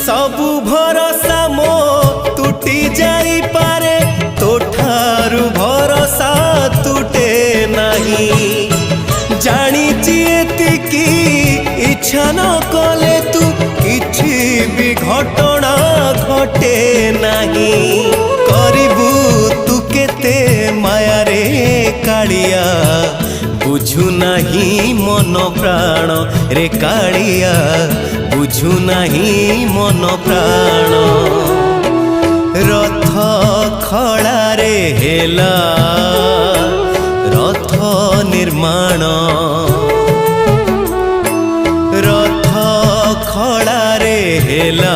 सबु भरोसा मो तुटी जाई पारे तोठारु भरोसा तुटे नहीं जानी एतिकी इच्छा न कले तू किछि भी घटना घटे नहीं करिबू तू केते माया रे कालिया बुझु नहीं मन प्राण रे कालिया बुझु नहीं मन प्राण रथ खड़ा रे हेला रथ निर्माण रथ खड़ा रे हेला